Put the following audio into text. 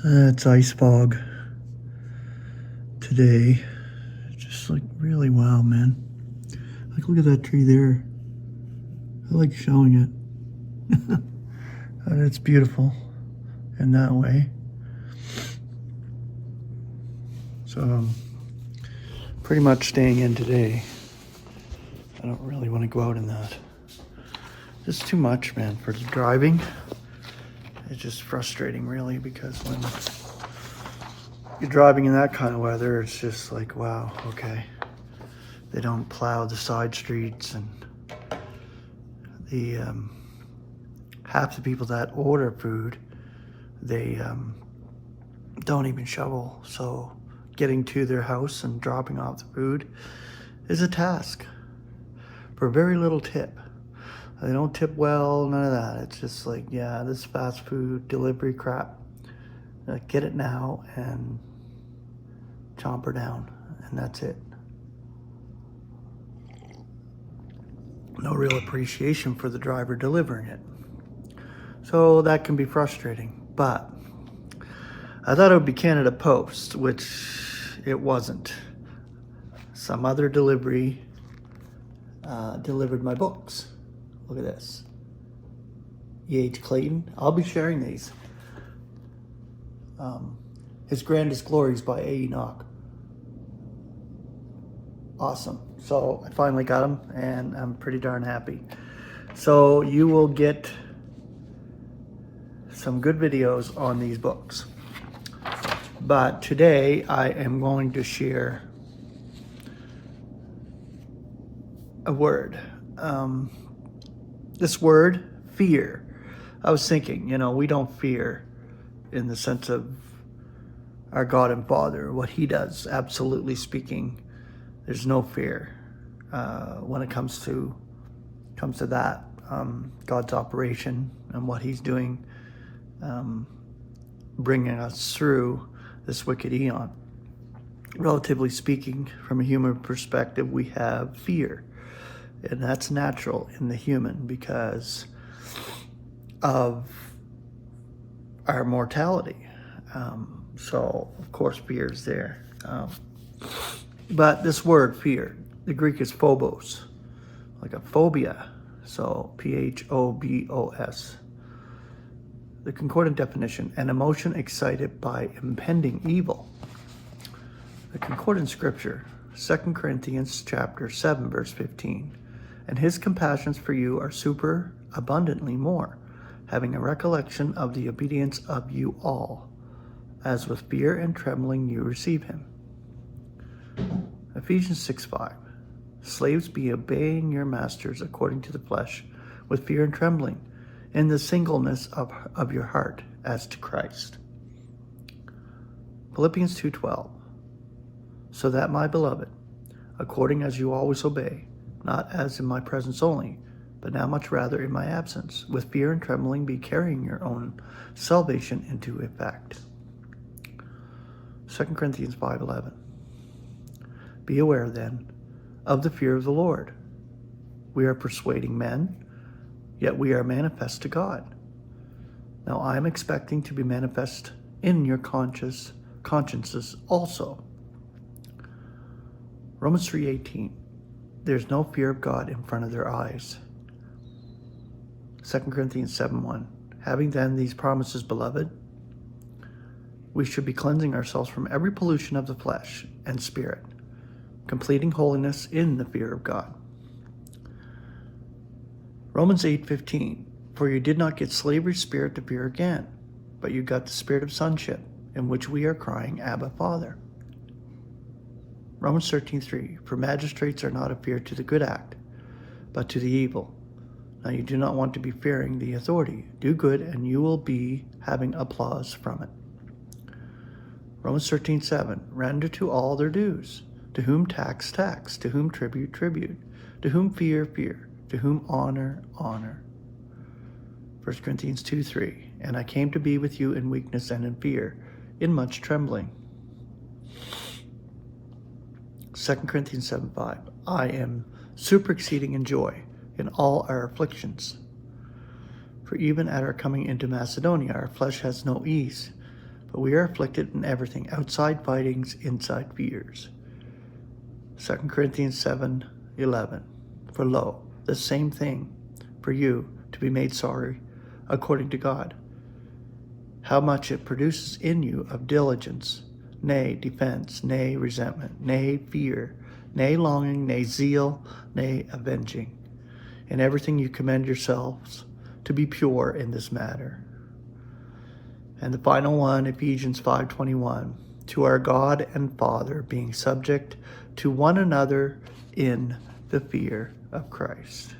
It's ice fog today. Just like really wow, man. Like, look at that tree there. I like showing it. And it's beautiful in that way. So I'm pretty much staying in today. I don't really want to go out in that. It's too much, man, for the driving. It's just frustrating, really, because when you're driving in that kind of weather, it's just like, wow, okay. They don't plow the side streets, and the half the people that order food, they don't even shovel. So getting to their house and dropping off the food is a task for very little tip. They don't tip well, none of that. It's just like, yeah, this fast food delivery crap. Get it now and chomp her down, and that's it. No real appreciation for the driver delivering it. So that can be frustrating, but I thought it would be Canada Post, which it wasn't. Some other delivery delivered my books. Look at this. E.H. Clayton. I'll be sharing these. His Grandest Glories by A. Enoch. Awesome. So I finally got them, and I'm pretty darn happy. So you will get some good videos on these books. But today I am going to share a word. This word, fear. I was thinking, we don't fear in the sense of our God and Father, what He does. Absolutely speaking, there's no fear when it comes to that. God's operation and what He's doing, bringing us through this wicked eon. Relatively speaking, from a human perspective, we have fear. And that's natural in the human because of our mortality. So, of course, fear is there. But this word, fear, the Greek is phobos, like a phobia. So, Phobos. The concordant definition, an emotion excited by impending evil. The concordant scripture, 2 Corinthians chapter 7, verse 15. And His compassions for you are super abundantly more, having a recollection of the obedience of you all, as with fear and trembling you receive Him. Ephesians 6:5. Slaves, be obeying your masters according to the flesh, with fear and trembling, in the singleness of your heart, as to Christ. Philippians 2:12. So that, my beloved, according as you always obey, not as in my presence only, but now much rather in my absence, with fear and trembling be carrying your own salvation into effect. 2 Corinthians 5:11. Be aware, then, of the fear of the Lord. We are persuading men, yet we are manifest to God. Now I am expecting to be manifest in your consciences also. Romans 3:18. There's no fear of God in front of their eyes. 2 Corinthians 7:1. Having then these promises, beloved, we should be cleansing ourselves from every pollution of the flesh and spirit, completing holiness in the fear of God. Romans 8:15. For you did not get slavery's spirit to fear again, but you got the spirit of sonship, in which we are crying, Abba, Father. Romans 13:3. For magistrates are not a fear to the good act, but to the evil. Now you do not want to be fearing the authority. Do good, and you will be having applause from it. Romans 13:7. Render to all their dues. To whom tax, tax. To whom tribute, tribute. To whom fear, fear. To whom honor, honor. 1 Corinthians 2:3. And I came to be with you in weakness and in fear, in much trembling. 2 Corinthians 7:5. I am super exceeding in joy in all our afflictions. For even at our coming into Macedonia, our flesh has no ease, but we are afflicted in everything, outside fightings, inside fears. 2 Corinthians 7:11. For lo, the same thing for you to be made sorry according to God. How much it produces in you of diligence, nay, defense, nay, resentment, nay, fear, nay, longing, nay, zeal, nay, avenging. In everything you commend yourselves to be pure in this matter. And the final one, Ephesians 5:21. To our God and Father, being subject to one another in the fear of Christ.